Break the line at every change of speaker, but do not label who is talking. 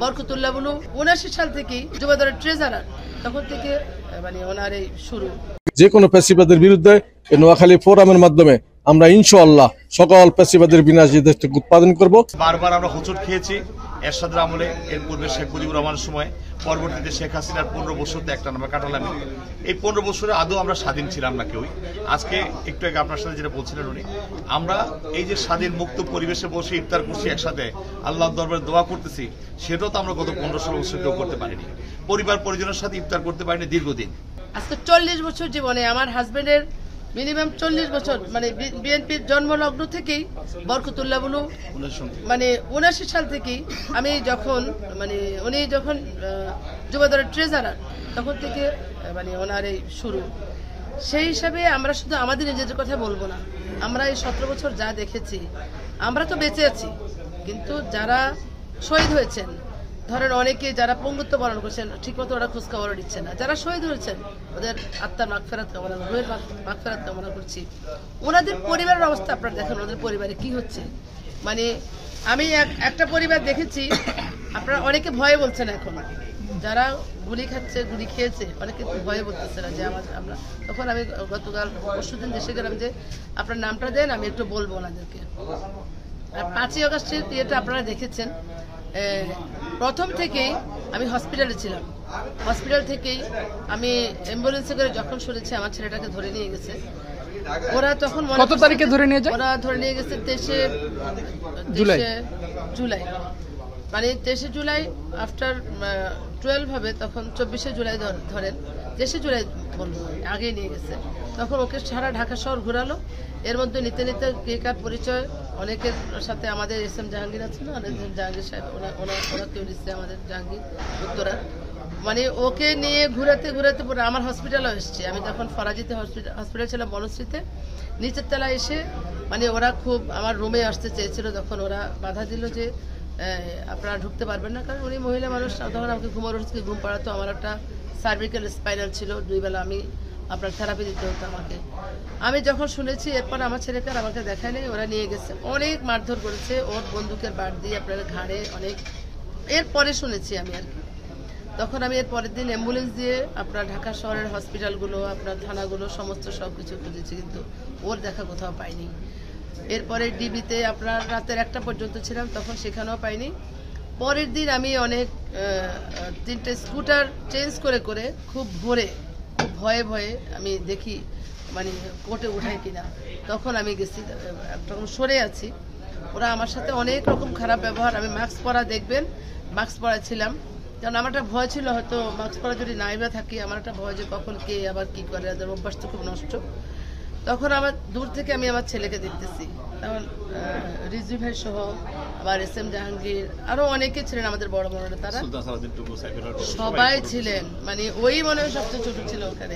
Barkatullah blue ৭৯ সাল থেকেই যুবদলের ট্রেজারার, তখন থেকে মানে ওনার এই শুরু।
যে কোনো ফ্যাসিবাদের বিরুদ্ধে নোয়াখালী ফোরামের মাধ্যমে আমরা ইনশাআল্লাহ সকল ফ্যাসিবাদের বিনাশ দেশ থেকে উৎপাদন করব।
বারবার আমরা হোঁচট খেয়েছি এরশাদের আমলে, এর পূর্বে শেখ মুজিবুর রহমানের সময়, পরবর্তীতে শেখ হাসিনার ১৫ বছর একটা আমরা কাটালাম। এই ১৫ বছরে আদৌ আমরা স্বাধীন ছিলাম না কেউই। আজকে একটু আগে আপনার সাথে যেটা বলছিলেন উনি, আমরা এই যে স্বাধীন মুক্ত পরিবেশে বসে ইফতার করছি একসাথে, আল্লাহর দরবারে দোয়া করতেছি, সেটাও তো আমরা গত ১৫-১৬ বছর কেউ করতে পারিনি। পরিবার পরিজনের সাথে ইফতার করতে পারিনি দীর্ঘদিন।
আজকে ৪০ বছর জীবনে আমার হাজবেন্ডের মিনিমাম ৪০ বছর, মানে বিএনপির জন্মলগ্ন থেকেই বরকতুল্লাহ বুলু মানে ৭৯ সাল থেকেই আমি যখন মানে উনি যখন যুবদলের ট্রেজারার, তখন থেকে মানে ওনার এই শুরু। সেই হিসাবে আমরা শুধু আমাদের নিজেদের কথা বলবো না, আমরা এই ১৭ বছর যা দেখেছি, আমরা তো বেঁচে আছি, কিন্তু যারা শহীদ হয়েছেন, ধরেন অনেকে যারা পঙ্গুত্ব বরণ করছেন, ঠিকমতো ওরা খোঁজখবর দিচ্ছে না, যারা শহীদ হয়েছেন ওদের আত্মার মাগফিরাত কামনা, রুহের মাগফিরাত কামনা করছি। ওনাদের পরিবারের অবস্থা আপনারা দেখেন, ওদের পরিবারে কি হচ্ছে। মানে আমি একটা পরিবার দেখেছি, আপনারা অনেকে ভয়ে বলছেন, এখন যারা গুলি খাচ্ছে, গুলি খেয়েছে, অনেকে ভয়ে বলতেছে না যে আমরা। তখন আমি গতকাল পরশুদিন দেশে গেলাম যে আপনার নামটা দেন, আমি একটু বলবো ওনাদেরকে। আর ৫ই আগস্টের ইয়েটা আপনারা দেখেছেন, প্রথম থেকেই আমি হসপিটালে ছিলাম। হসপিটাল থেকেই আমি অ্যাম্বুলেন্সে করে যখন শুনেছি আমার ছেলেটাকে ধরে নিয়ে গেছে, ওরা তখন
কত তারিখে ধরে নিয়ে যায়?
ওরা ধরে নিয়ে গেছে 23শে জুলাই, মানে 23শে জুলাই আফটার 12 হবে, তখন 24শে জুলাই ধরেন, 23শে জুলাই বলবো, আগে নিয়ে গেছে। তখন ওকে সারা ঢাকা শহর ঘুরালো। এর মধ্যে নিতে নিতে কেকার পরিচয় অনেকের সাথে, আমাদের এস.এম. জাহাঙ্গীর আছে না, জাহাঙ্গীর সাহেব, ওনাকেও দিচ্ছে আমাদের জাহাঙ্গীর উত্তরা। মানে ওকে নিয়ে ঘুরাতে ঘুরাতে পুরো আমার হসপিটালও এসছে। আমি তখন ফরাজিতে হসপিটাল ছিলাম, বনশ্রীতে, নিচের তলায় এসে মানে ওরা খুব আমার রুমে আসতে চেয়েছিল, তখন ওরা বাধা দিল যে আপনারা ঢুকতে পারবেন না, কারণ উনি মহিলা মানুষ। তখন আমাকে ঘুম পাড়াতো, আমার একটা সার্ভিক্যাল স্পাইনাল ছিল, 2 বেলা আমি আপনার থেরাপি দিতে হতো আমাকে। আমি যখন শুনেছি, এরপর আমার ছেলেকে আর আমাকে দেখায় নেই, ওরা নিয়ে গেছে, অনেক মারধর করেছে, ওর বন্দুকের বাট দিয়ে আপনার ঘাড়ে অনেক। এরপরে শুনেছি আমি আর কি, তখন আমি এর পরের দিন অ্যাম্বুলেন্স দিয়ে আপনার ঢাকা শহরের হসপিটালগুলো, আপনার থানাগুলো, সমস্ত সব কিছু খুঁজেছি, কিন্তু ওর দেখা কোথাও পাইনি। এরপরে ডিবিতে আপনার রাতের 1টা পর্যন্ত ছিলাম, তখন সেখানেও পাইনি। পরের দিন আমি অনেক 3টে স্কুটার চেঞ্জ করে করে খুব ভোরে, খুব ভয়ে ভয়ে আমি দেখি মানে কোর্টে উঠায় কিনা, তখন আমি গেছি, তখন সরে আছি। ওরা আমার সাথে অনেক রকম খারাপ ব্যবহার। আমি মাস্ক পরা, দেখবেন মাস্ক পরা ছিলাম, কারণ আমার একটা ভয় ছিল, হয়তো মাস্ক পরা যদি নাইবা থাকি, আমার একটা ভয় যে কখন কে আবার কি করে, ওদের অভ্যাস তো খুব নষ্ট। তখন আমার দূর থেকে আমি আমার ছেলেকে দেখতেছি, তখন রিজভি ভাই সহ আবার এস.এম. জাহাঙ্গীর, আরো অনেকে ছিলেন আমাদের বড় বড়রা, তারা সবাই ছিলেন, মানে ওই মনে হয় সবচেয়ে ছোট ছিল ওখানে।